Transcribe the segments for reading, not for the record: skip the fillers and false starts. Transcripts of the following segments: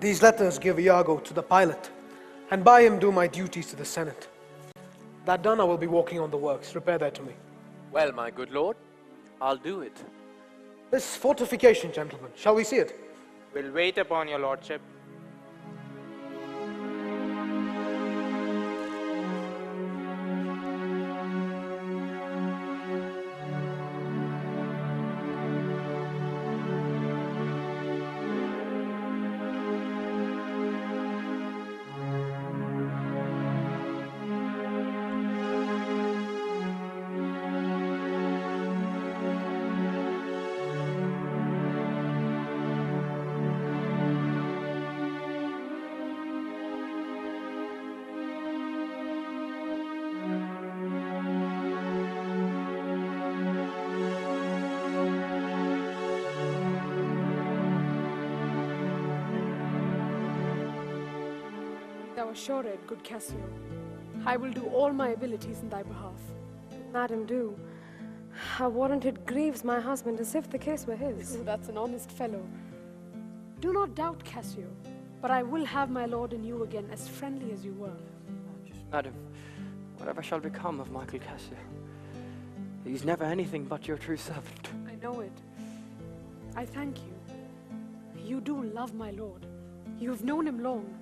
These letters give Iago to the pilot, and by him do my duties to the Senate. That done, I will be walking on the works. Repair there to me. Well, my good lord, I'll do it. This fortification, gentlemen, shall we see it? We'll wait upon your lordship. Thou assured, good Cassio, I will do all my abilities in thy behalf. Madam, do. Our warrant it grieves my husband as if the case were his. Oh, that's an honest fellow. Do not doubt, Cassio, but I will have my lord and you again as friendly as you were. Madam, whatever shall become of Michael Cassio, he's never anything but your true servant. I know it. I thank you. You do love my lord. You have known him long,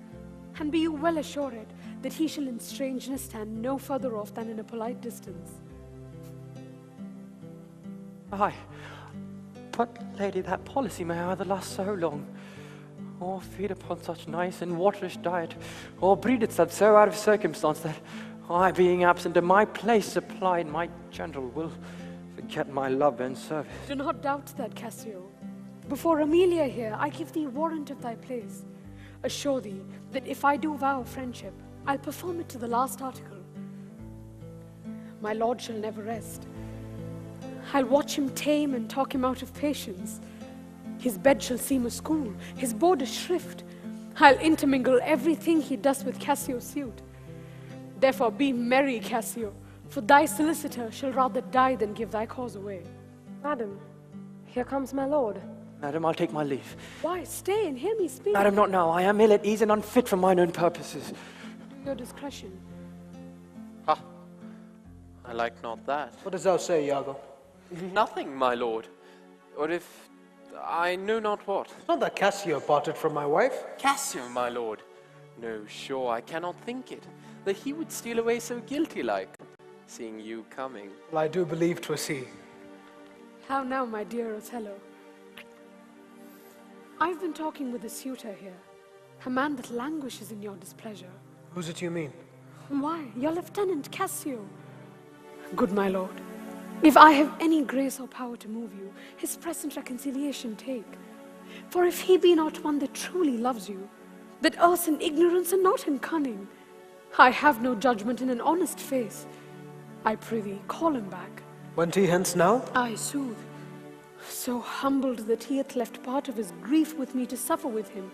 and be you well assured that he shall in strangeness stand no further off than in a polite distance. Aye, but lady, that policy may either last so long, or feed upon such nice and waterish diet, or breed itself so out of circumstance that I, being absent and my place supplied, my general will forget my love and service. Do not doubt that, Cassio. Before Amelia here, I give thee warrant of thy place. Assure thee that if I do vow friendship, I'll perform it to the last article. My lord shall never rest. I'll watch him tame and talk him out of patience. His bed shall seem a school, his board a shrift. I'll intermingle everything he does with Cassio's suit. Therefore be merry, Cassio, for thy solicitor shall rather die than give thy cause away. Madam, here comes my lord. Madam, I'll take my leave. Why, stay and hear me speak. Madam, not now. I am ill at ease and unfit for mine own purposes. Do your discretion. Ha! I like not that. What dost thou say, Iago? Nothing, my lord. Or if I know not what. It's not that Cassio parted from my wife. Cassio, my lord. No, sure, I cannot think it, that he would steal away so guilty-like, seeing you coming. Well, I do believe 'twas he. How now, my dear Othello? I've been talking with a suitor here, a man that languishes in your displeasure. Who's it you mean? Why, your lieutenant Cassio. Good my lord, if I have any grace or power to move you, his present reconciliation take. For if he be not one that truly loves you, that errs in ignorance and not in cunning, I have no judgment in an honest face. I prithee, call him back. Went he hence now? Aye, sooth. So humbled that he hath left part of his grief with me to suffer with him.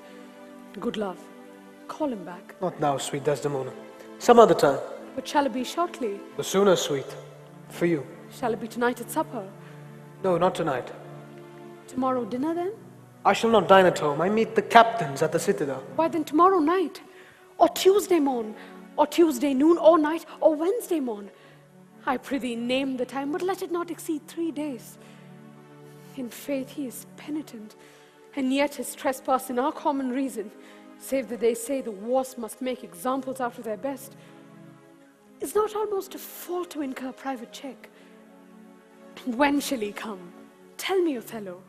Good love, call him back. Not now, sweet Desdemona. Some other time. But shall it be shortly? The sooner, sweet. For you. Shall it be tonight at supper? No, not tonight. Tomorrow dinner then? I shall not dine at home. I meet the captains at the citadel. Why then tomorrow night, or Tuesday morn, or Tuesday noon, or night, or Wednesday morn. I prithee name the time, but let it not exceed 3 days. In faith he is penitent, and yet his trespass in our common reason, save that they say the worst must make examples out of their best, is not almost a fault to incur private check. When shall he come? Tell me, Othello.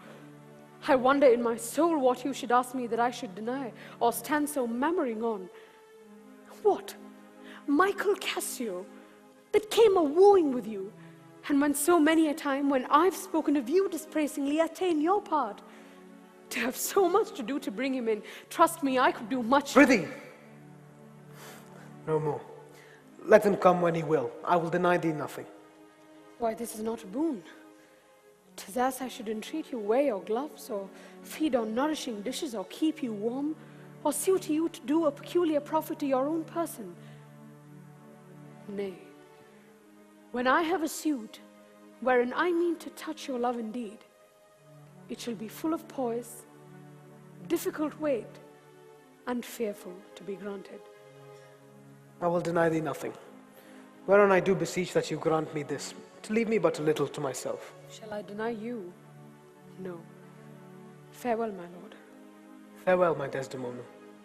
I wonder in my soul what you should ask me that I should deny, or stand so murmuring on. What? Michael Cassio, that came a-wooing with you, and when so many a time, when I've spoken of you dispraisingly, attain your part. To have so much to do to bring him in, trust me, I could do much. Prithee! No more. Let him come when he will. I will deny thee nothing. Why, this is not a boon. 'Tis as I should entreat you wear your gloves, or feed on nourishing dishes, or keep you warm, or sue to you to do a peculiar profit to your own person. Nay, when I have a suit wherein I mean to touch your love indeed, it shall be full of poise, difficult weight, and fearful to be granted. I will deny thee nothing. Whereon I do beseech that you grant me this, to leave me but a little to myself. Shall I deny you? No. Farewell, my lord. Farewell, my Desdemona.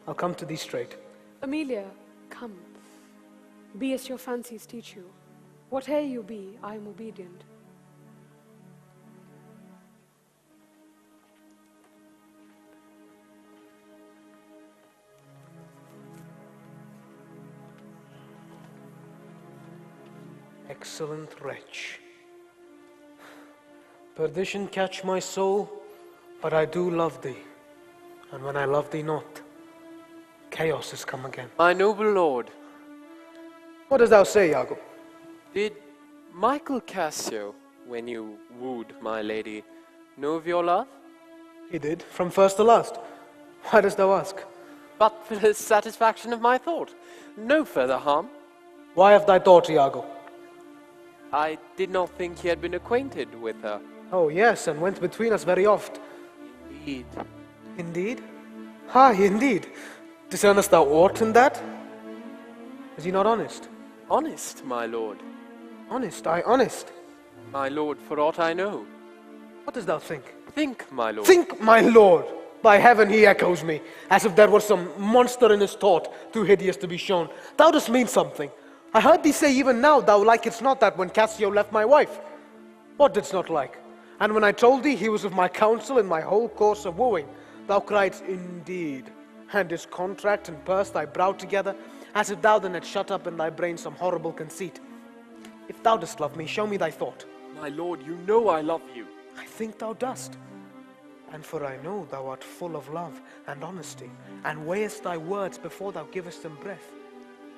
I'll come to thee straight. Amelia, come. Be as your fancies teach you. Whate'er you be, I am obedient. Excellent wretch. Perdition catch my soul, but I do love thee. And when I love thee not, chaos has come again. My noble lord, What dost thou say, Iago? did Michael Cassio, when you wooed my lady, know of your love? He did, from first to last. Why dost thou ask? But for the satisfaction of my thought, no further harm. Why of thy thought, Iago? I did not think he had been acquainted with her. Oh, yes, and went between us very oft. Indeed. Indeed? Aye, indeed. Discernest thou aught in that? Is he not honest? Honest, my lord. Honest, aye, honest. My lord, for aught I know. What dost thou think? Think, my lord. Think, my lord! By heaven, he echoes me, as if there were some monster in his thought, too hideous to be shown. Thou dost mean something. I heard thee say even now thou likest not that when Cassio left my wife. What didst not like? And when I told thee he was of my counsel in my whole course of wooing, thou criedst, indeed, and his contract and purse thy brow together, as if thou then had shut up in thy brain some horrible conceit. If thou dost love me, show me thy thought. My lord, you know I love you. I think thou dost. And for I know thou art full of love and honesty, and weighest thy words before thou givest them breath.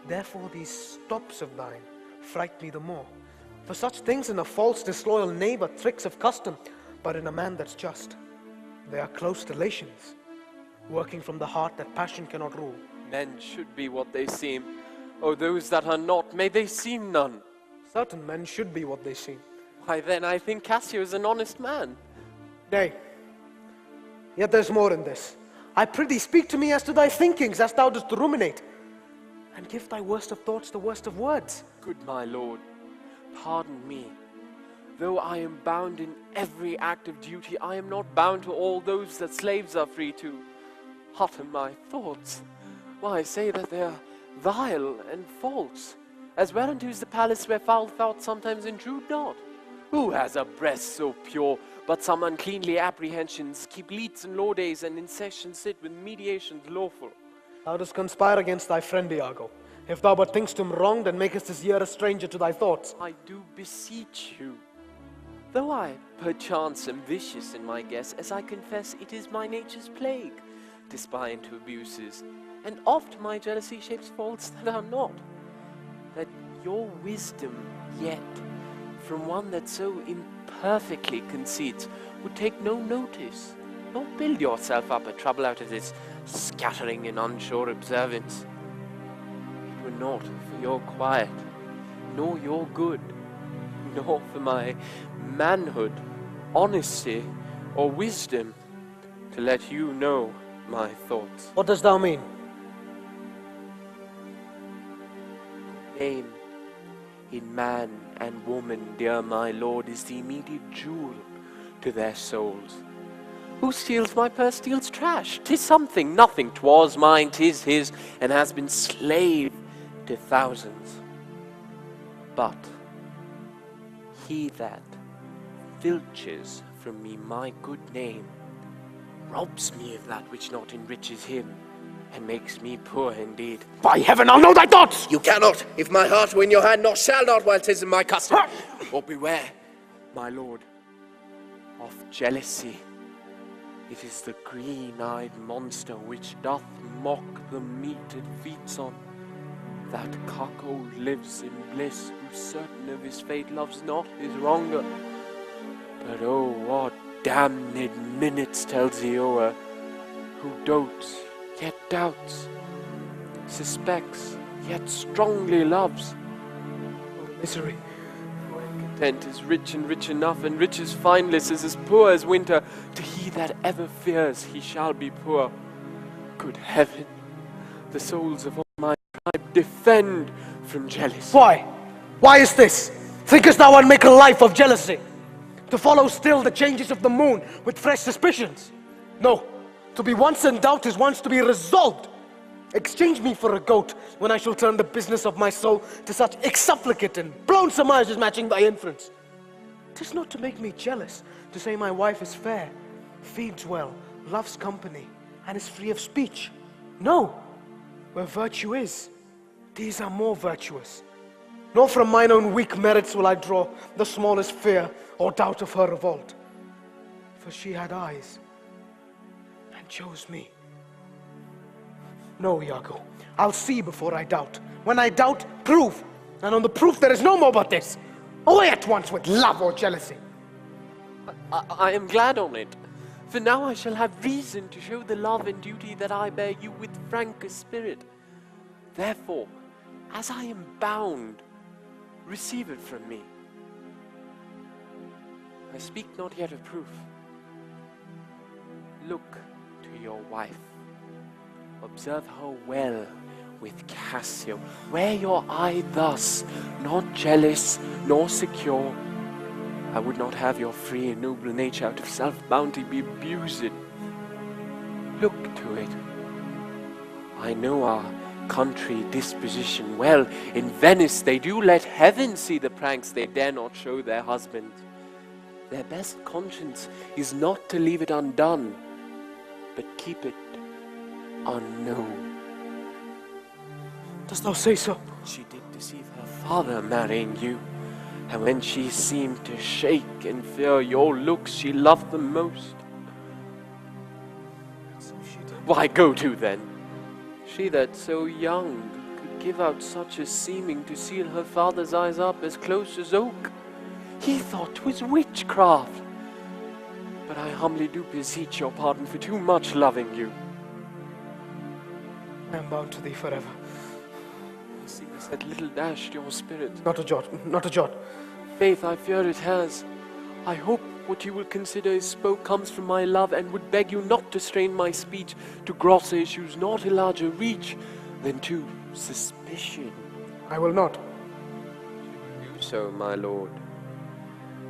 Therefore these stops of thine fright me the more. For such things in a false, disloyal knave are tricks of custom, but in a man that's just, they are close relations, working from the heart that passion cannot rule. Men should be what they seem. Oh, those that are not, may they seem none. Certain men should be what they seem. Why then, I think Cassio is an honest man. Nay, yet there's more in this. I prithee speak to me as to thy thinkings, as thou dost ruminate, and give thy worst of thoughts the worst of words. Good my lord, pardon me. Though I am bound in every act of duty, I am not bound to all those that slaves are free to utter my thoughts. Why, say that they are vile and false, as whereunto is the palace where foul thoughts sometimes intrude not. Who has a breast so pure, but some uncleanly apprehensions keep leets and law days, and in session sit with mediations lawful? Thou dost conspire against thy friend Iago. If thou but thinkst him wronged, and makest his ear a stranger to thy thoughts. I do beseech you. Though I perchance am vicious in my guess, as I confess it is my nature's plague, to spy into abuses, and oft my jealousy shapes faults that are not, that your wisdom yet, from one that so imperfectly conceits, would take no notice, nor build yourself up a trouble out of this scattering and unsure observance. It were not for your quiet, nor your good, nor for my manhood, honesty, or wisdom, to let you know my thoughts. What dost thou mean? Name in man and woman, dear my lord, is the immediate jewel to their souls. Who steals my purse steals trash. 'Tis something, nothing. 'Twas mine, 'tis his, and has been slave to thousands. But he that filches from me my good name robs me of that which not enriches him, and makes me poor indeed. By heaven, I'll know thy thoughts! You cannot, if my heart were in your hand, nor shall not while 'tis in my custom. Or beware, my lord, of jealousy. It is the green-eyed monster which doth mock the meat it feeds on. That cuckold lives in bliss, who certain of his fate loves not his wronger. But oh, what damned minutes tells he o'er, who dotes, yet doubts, suspects, yet strongly loves. Oh, misery. Content is rich and rich enough, and riches fineless is as poor as winter. To he that ever fears he shall be poor. Good heaven, the souls of all my tribe defend from jealousy. Why? Why is this? Thinkest thou I'd make a life of jealousy? To follow still the changes of the moon with fresh suspicions? No. To be once in doubt is once to be resolved. Exchange me for a goat when I shall turn the business of my soul to such exsufflicate and blown surmises matching thy inference. 'Tis not to make me jealous to say my wife is fair, feeds well, loves company, and is free of speech. No, where virtue is, these are more virtuous. Nor from mine own weak merits will I draw the smallest fear or doubt of her revolt. For she had eyes and chose me. No, Iago, I'll see before I doubt. When I doubt, prove. And on the proof there is no more but this. Away at once with love or jealousy. I am glad on it, for now I shall have reason to show the love and duty that I bear you with franker spirit. Therefore, as I am bound, receive it from me. I speak not yet of proof. Look to your wife. Observe her well with Cassio. Wear your eye thus, not jealous nor secure. I would not have your free and noble nature out of self-bounty be abused. Look to it. I know our country disposition well. In Venice they do let heaven see the pranks they dare not show their husbands. Their best conscience is not to leave it undone, but keep it unknown. Dost thou say so? She did deceive her father marrying you, and when she seemed to shake and fear your looks, she loved them most. So she did. Why, go to then. She that so young could give out such a seeming to seal her father's eyes up as close as oak. He thought 'twas witchcraft. But I humbly do beseech your pardon for too much loving you. I am bound to thee forever. I see this had little dashed your spirit. Not a jot, not a jot. Faith, I fear it has. I hope what you will consider is spoke comes from my love, and would beg you not to strain my speech to grosser issues, nor to larger reach than to suspicion. I will not. Do so, my lord.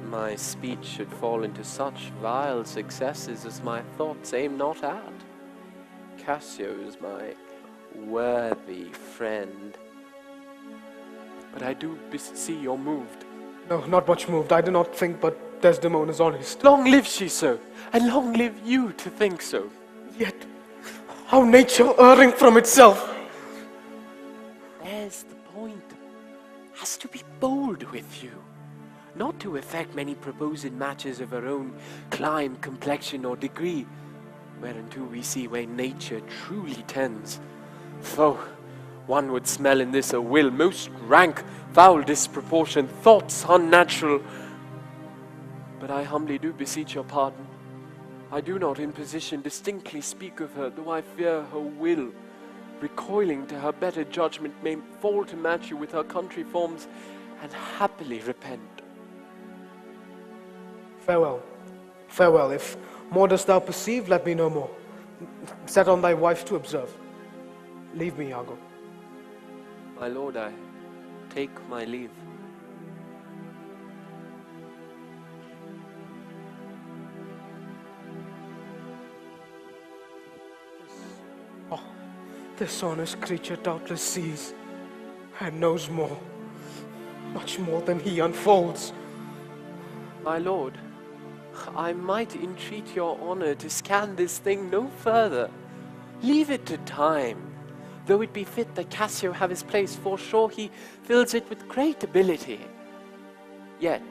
My speech should fall into such vile successes as my thoughts aim not at. Cassio is my worthy friend. But I do see you're moved. No, not much moved. I do not think but Desdemona's honest. Long live she so, and long live you to think so. Yet, how nature erring from itself. There's the point. Has to be bold with you. Not to effect many proposed matches of her own clime, complexion, or degree, whereunto we see where nature truly tends. Though one would smell in this a will most rank, foul disproportion, thoughts unnatural. But I humbly do beseech your pardon. I do not in position distinctly speak of her, though I fear her will, recoiling to her better judgment, may fall to match you with her country forms, and happily repent. Farewell. Farewell. If more dost thou perceive, let me know more. Set on thy wife to observe. Leave me, Iago. My lord, I take my leave. Oh, this honest creature doubtless sees and knows more. Much more than he unfolds. My lord, I might entreat your honor to scan this thing no further. Leave it to time. Though it be fit that Cassio have his place, for sure he fills it with great ability. Yet,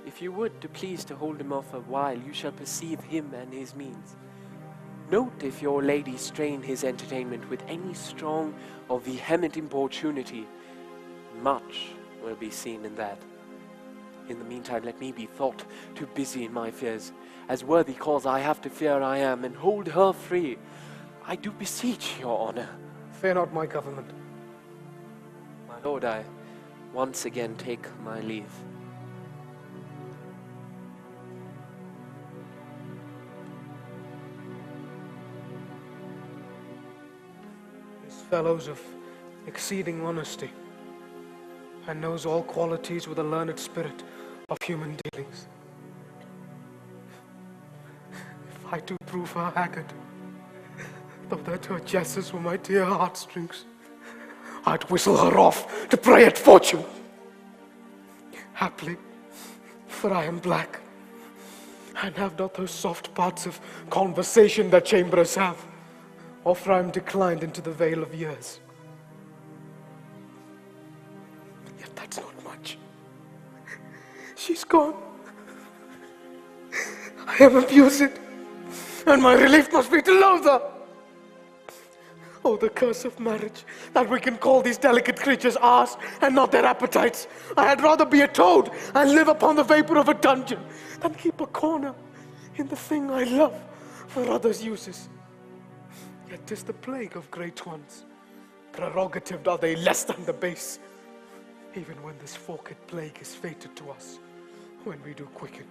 if you would to please to hold him off a while, you shall perceive him and his means. Note if your lady strain his entertainment with any strong or vehement importunity. Much will be seen in that. In the meantime, let me be thought too busy in my fears, as worthy cause I have to fear I am, and hold her free. I do beseech your honor. Fear not my government. My lord, I once again take my leave. fellows of exceeding honesty, and knows all qualities with a learned spirit of human dealings. If I do prove her haggard, though that her jesses were my dear heartstrings, I'd whistle her off to pray at fortune. Haply, for I am black, and have not those soft parts of conversation that chamberers have, or for I am declined into the vale of years. Yet that's not much. She's gone. I am abused, and my relief must be to loathe her. Oh, the curse of marriage, that we can call these delicate creatures ours and not their appetites. I had rather be a toad and live upon the vapor of a dungeon than keep a corner in the thing I love for others' uses. Yet 'tis the plague of great ones. Prerogative are they less than the base, even when this forked plague is fated to us, when we do quicken.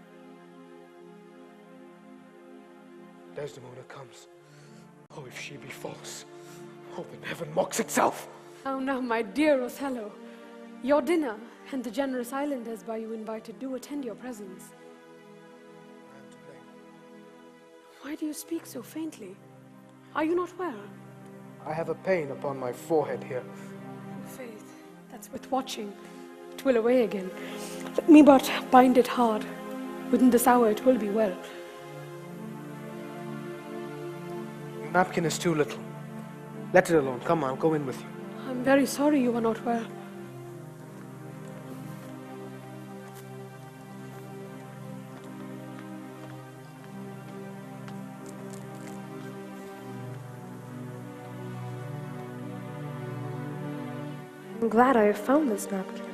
Desdemona comes. Oh, if she be false, oh, then heaven mocks itself. Oh, now, my dear Othello, your dinner and the generous islanders by you invited do attend your presence. I am to blame. Why do you speak so faintly? Are you not well? I have a pain upon my forehead here. Faith, that's worth watching. It will away again. Let me but bind it hard. Within this hour it will be well. Your napkin is too little. Let it alone. Come, I'll go in with you. I'm very sorry you are not well. I'm glad I have found this napkin.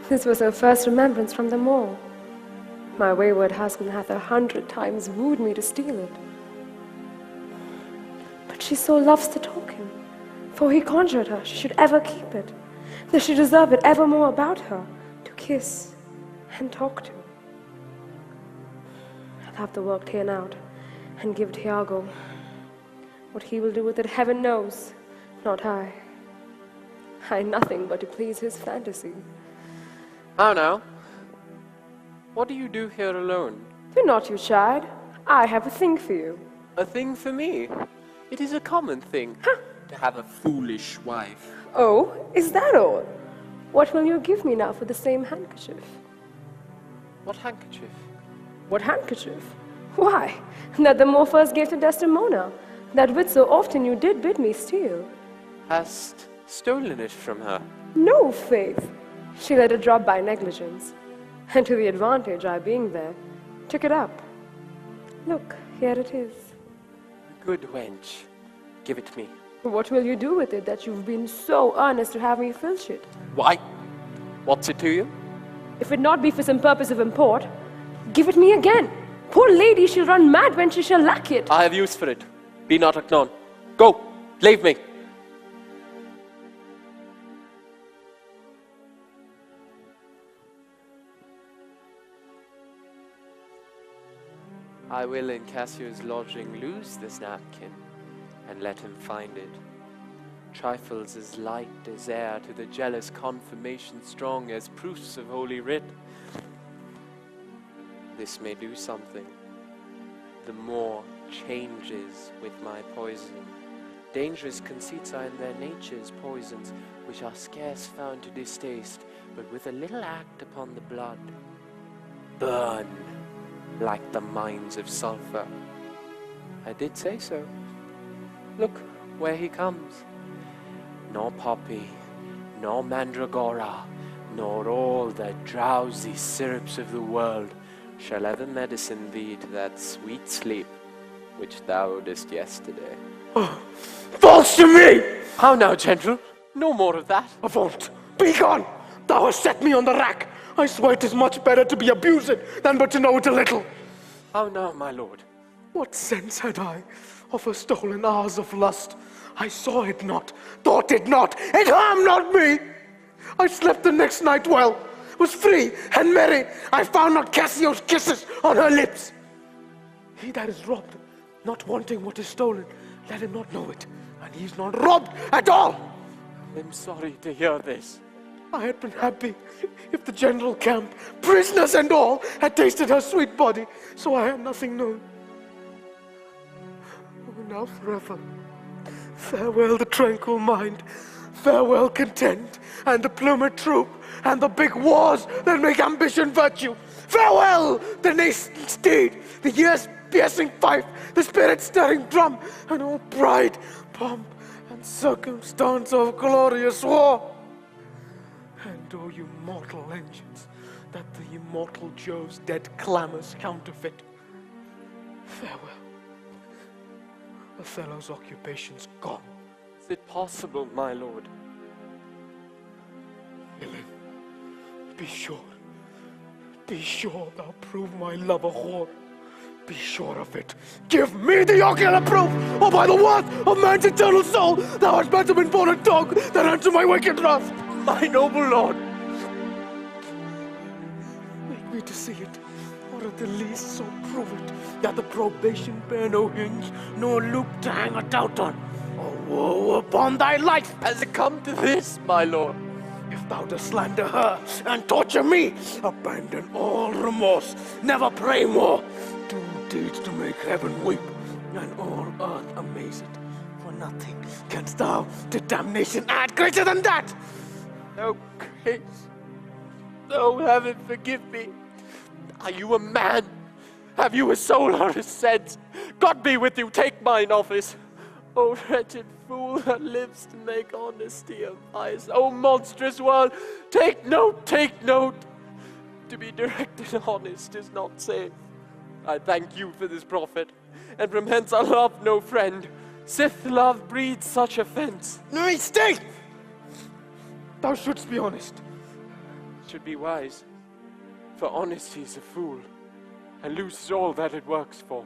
This was her first remembrance from them all. My wayward husband hath 100 times wooed me to steal it. But she so loves to talk him, for he conjured her she should ever keep it, that she deserved it evermore about her, to kiss and talk to. I'll have the work ta'en out, and give to Iago. What he will do with it, heaven knows, not I. I nothing but to please his fantasy. How now? What do you do here alone? Do not you chide. I have a thing for you. A thing for me? It is a common thing to have a foolish wife. Oh, is that all? What will you give me now for the same handkerchief? What handkerchief? What handkerchief? Why, that the Morphers gave to Desdemona, that which so often you did bid me steal. Hast stolen it from her? No, faith. She let it drop by negligence, and to the advantage I being there, took it up. Look, here it is. Good wench. Give it me. What will you do with it that you've been so earnest to have me filch it? Why? What's it to you? If it not be for some purpose of import, give it me again. Poor lady, she'll run mad when she shall lack it. I have use for it. Be not acknown. Go, leave me. I will in Cassio's lodging lose this napkin, and let him find it. Trifles as light as air to the jealous confirmation strong as proofs of holy writ. This may do something. The more changes with my poison. Dangerous conceits are in their natures poisons, which are scarce found to distaste, but with a little act upon the blood, burn like the mines of sulphur. I did say so. Look where he comes. Nor poppy, nor mandragora, nor all the drowsy syrups of the world shall ever medicine thee to that sweet sleep which thou didst yesterday. Oh, false to me! How now, gentle? No more of that. Avaunt! Be gone! Thou hast set me on the rack. I swear 'tis much better to be abused than but to know it a little. How now, my lord? What sense had I of her stolen hours of lust? I saw it not, thought it not, it harmed not me. I slept the next night well, was free and merry. I found not Cassio's kisses on her lips. He that is robbed, not wanting what is stolen, let him not know it, and he's not robbed at all. I'm sorry to hear this. I had been happy if the general camp, prisoners and all, had tasted her sweet body, so I had nothing known. Oh, now forever. Farewell the tranquil mind, farewell content, and the plumed troop, and the big wars that make ambition virtue. Farewell the nascent steed, the year's piercing fife, the spirit-stirring drum, and all pride, pomp, and circumstance of glorious war. And O you mortal engines, that the immortal Jove's dead clamors counterfeit. Farewell. Othello's occupation's gone. Is it possible, my lord? Villain, be sure thou prove my love a whore. Be sure of it. Give me the ocular proof, or by the worth of man's eternal soul, thou hast better been born a dog than answer my wicked wrath. My noble lord! Make me to see it, or at the least so prove it, that the probation bear no hinge, nor loop to hang a doubt on. Oh, woe upon thy life! Has it come to this, my lord? If thou dost slander her and torture me, abandon all remorse, never pray more. Do deeds to make heaven weep, and all earth amaze it. For nothing canst thou to damnation add greater than that. No grace. Oh, heaven, forgive me. Are you a man? Have you a soul or a sense? God be with you, take mine office. O wretched fool that lives to make honesty a vice. O monstrous world, take note, take note. To be directed honest is not safe. I thank you for this prophet, and from hence I love no friend. Sith love breeds such offense. Nay, stay! Thou shouldst be honest. Should be wise, for honesty is a fool, and loses all that it works for.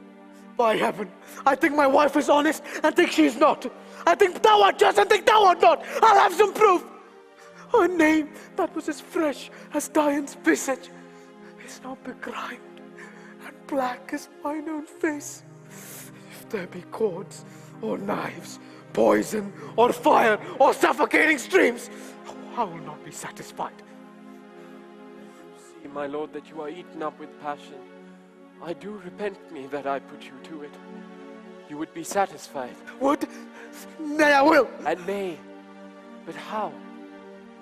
By heaven, I think my wife is honest, and think she is not. I think thou art just, and think thou art not. I'll have some proof. Her name, that was as fresh as Dian's visage, is now begrimed and black as mine own face. If there be cords, or knives, poison, or fire, or suffocating streams, I will not be satisfied. See, my lord, that you are eaten up with passion. I do repent me that I put you to it. You would be satisfied. Would? Nay, I will. And may. But how?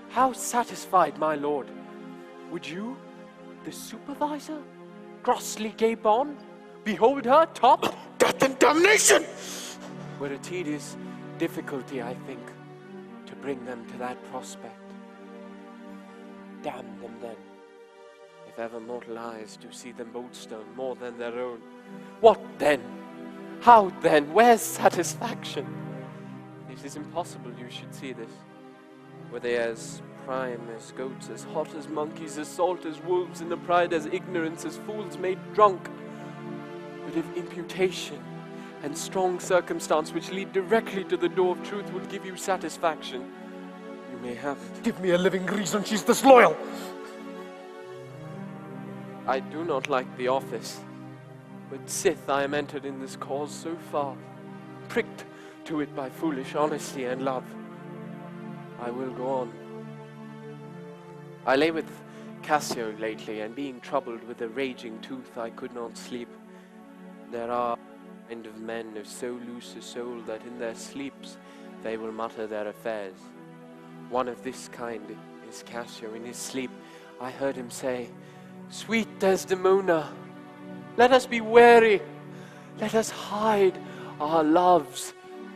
How satisfied, my lord? Would you, the supervisor, grossly gape on? Behold her top? Death and damnation! Were a tedious difficulty, I think, to bring them to that prospect. Damn them then, if ever mortal eyes do see them boldstone more than their own. What then? How then? Where's satisfaction? It is impossible you should see this. Were they as prime as goats, as hot as monkeys, as salt as wolves, in the pride as ignorance, as fools made drunk. But if imputation and strong circumstance which lead directly to the door of truth would give you satisfaction, you may have it. Give me a living reason she's disloyal. I do not like the office, but sith I am entered in this cause so far, pricked to it by foolish honesty and love, I will go on. I lay with Cassio lately, and being troubled with a raging tooth, I could not sleep. There are kind of men of so loose a soul that in their sleeps they will mutter their affairs. One of this kind is Cassio. In his sleep I heard him say, "Sweet Desdemona, let us be wary, let us hide our loves."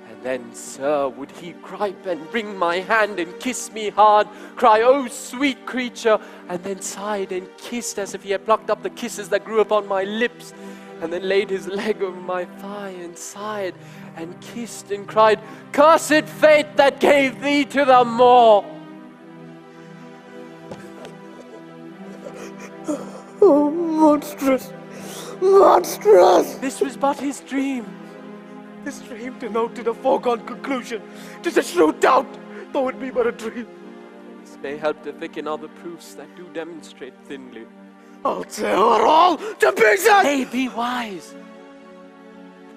And then, sir, would he gripe and wring my hand and kiss me hard, cry, "Oh, sweet creature," and then sighed and kissed as if he had plucked up the kisses that grew upon my lips, and then laid his leg over my thigh and sighed and kissed and cried, "Cursed fate that gave thee to the moor." Oh, monstrous! Monstrous! This was but his dream. This dream denoted a foregone conclusion. 'Tis a shrewd doubt, though it be but a dream. This may help to thicken other proofs that do demonstrate thinly. I'll tear her all to pieces! Hey, be wise.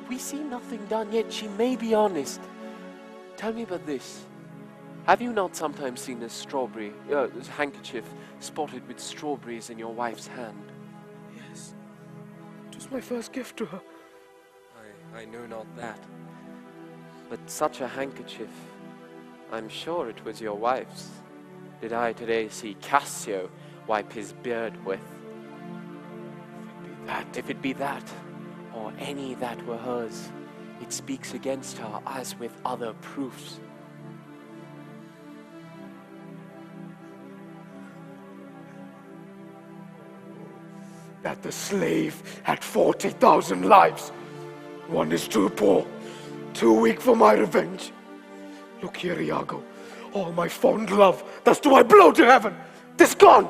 We see nothing done, yet she may be honest. Tell me about this. Have you not sometimes seen a strawberry, handkerchief spotted with strawberries in your wife's hand? Yes. It was my first gift to her. I know not that. But such a handkerchief, I'm sure it was your wife's. Did I today see Cassio wipe his beard with? If it be that, or any that were hers, it speaks against her as with other proofs. That the slave had 40,000 lives. One is too poor, too weak for my revenge. Look here, Iago. All my fond love, thus do I blow to heaven. 'Tis gone.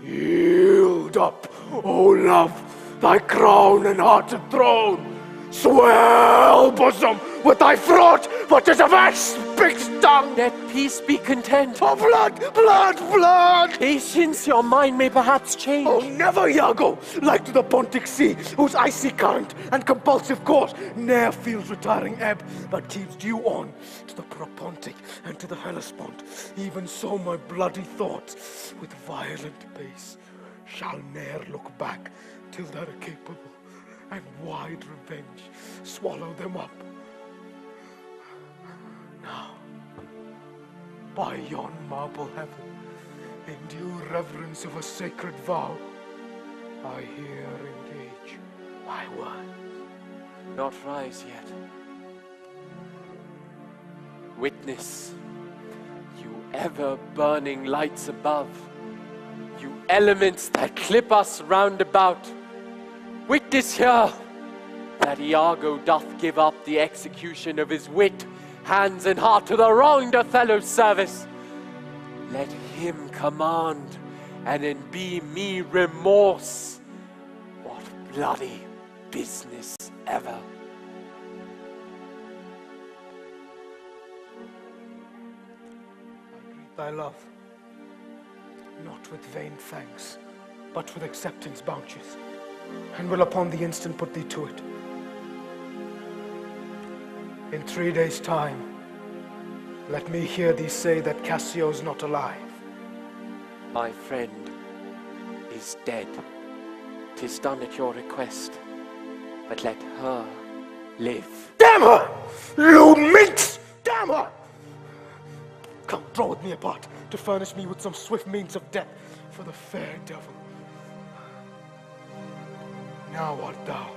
Yield up, O love, thy crown and hearted throne. Swell bosom with thy throat, for 'tis of ash speaks tongue. Let peace be content. Oh, blood, blood, blood! Patience, your mind may perhaps change. Oh, never, Iago! Like to the Pontic Sea, whose icy current and compulsive course ne'er feels retiring ebb, but keeps due on to the Propontic and to the Hellespont. Even so my bloody thoughts, with violent pace, shall ne'er look back till that are capable and wide revenge swallow them up. Now, by yon marble heaven, in due reverence of a sacred vow, I here engage my word. Not rise yet. Witness, you ever-burning lights above, you elements that clip us round about. Witness here that Iago doth give up the execution of his wit, hands and heart to the wronged Othello's service. Let him command, and then be me remorse. What bloody business ever. I greet thy love, not with vain thanks, but with acceptance bounteous, and will upon the instant put thee to it. In 3 days' time, let me hear thee say that Cassio's not alive. My friend is dead. 'Tis done at your request, but let her live. Damn her! Lewd minx! Damn her! Come, draw with me apart to furnish me with some swift means of death for the fair devil. Now art thou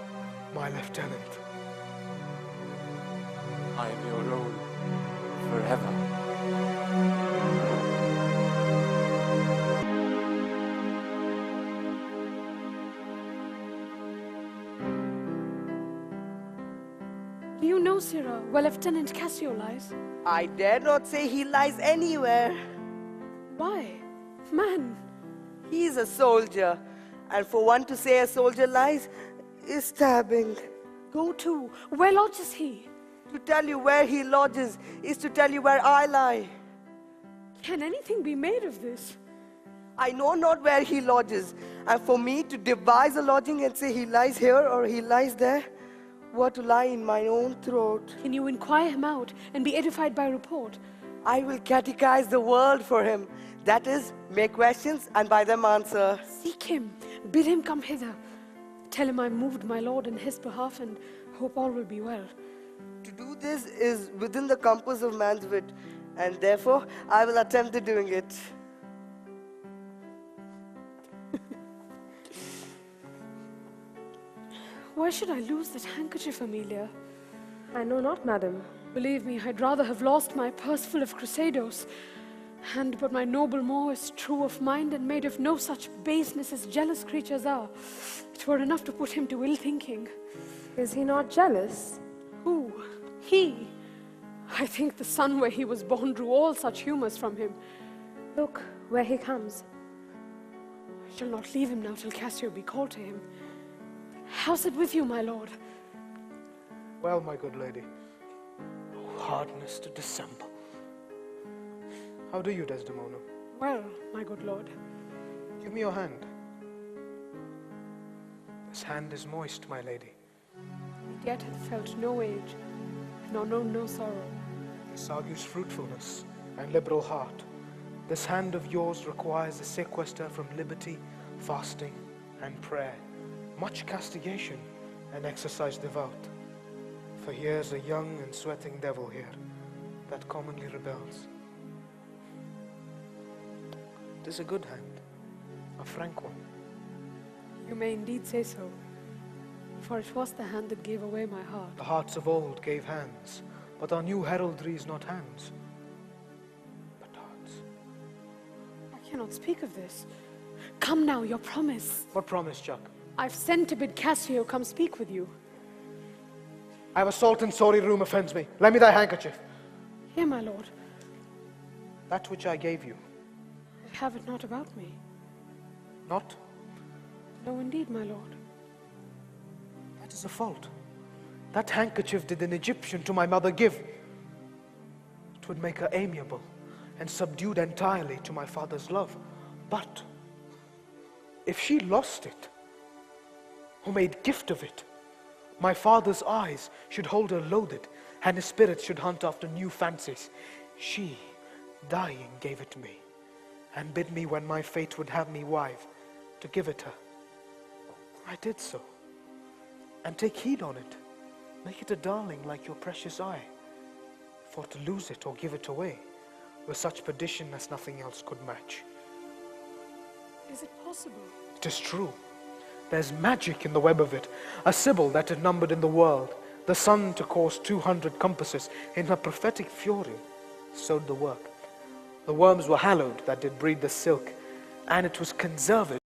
my lieutenant. I am your own forever. Do you know, Sirrah, where Lieutenant Cassio lies? I dare not say he lies anywhere. Why? Man, He is a soldier, and for one to say a soldier lies is stabbing. go to. Where lodges he? To tell you where he lodges is to tell you where I lie. Can anything be made of this? I know not where he lodges, and for me to devise a lodging and say he lies here or he lies there, were to lie in my own throat. Can you inquire him out and be edified by report? I will catechize the world for him. That is, make questions and by them answer. Seek him, bid him come hither. Tell him I moved my lord in his behalf and hope all will be well. To do this is within the compass of man's wit, and therefore I will attempt to doing it. Why should I lose that handkerchief, Amelia? I know not, madam. Believe me, I'd rather have lost my purse full of crusados. And but my noble Moor is true of mind and made of no such baseness as jealous creatures are. It were enough to put him to ill thinking. Is he not jealous? Who? He? I think the sun where he was born drew all such humours from him. Look, where he comes. I shall not leave him now till Cassio be called to him. How's it with you, my lord? Well, my good lady, no hardness to dissemble. How do you, Desdemona? Well, my good lord. Give me your hand. This hand is moist, my lady. It yet hath felt no age, nor known no sorrow. This argues fruitfulness and liberal heart. This hand of yours requires a sequester from liberty, fasting, and prayer, much castigation, and exercise devout. For here's a young and sweating devil here, that commonly rebels. It is a good hand, a frank one. You may indeed say so, for it was the hand that gave away my heart. The hearts of old gave hands, but our new heraldry is not hands, but hearts. I cannot speak of this. Come now, your promise. What promise, Chuck? I've sent to bid Cassio come speak with you. I have a salt and sorry room offends me. Lend me thy handkerchief. Here, my lord. That which I gave you. I have it not about me. Not? No, indeed, my lord. That is a fault. That handkerchief did an Egyptian to my mother give. It would make her amiable and subdued entirely to my father's love. But if she lost it, who made gift of it, my father's eyes should hold her loathed, and his spirit should hunt after new fancies. She, dying, gave it me, and bid me when my fate would have me wife, to give it her. I did so, and take heed on it. Make it a darling like your precious eye, for to lose it or give it away were such perdition as nothing else could match. Is it possible? It is true. There's magic in the web of it, a sibyl that had numbered in the world, the sun to course 200 compasses, in her prophetic fury sowed the work. The worms were hallowed that did breed the silk, and it was conserved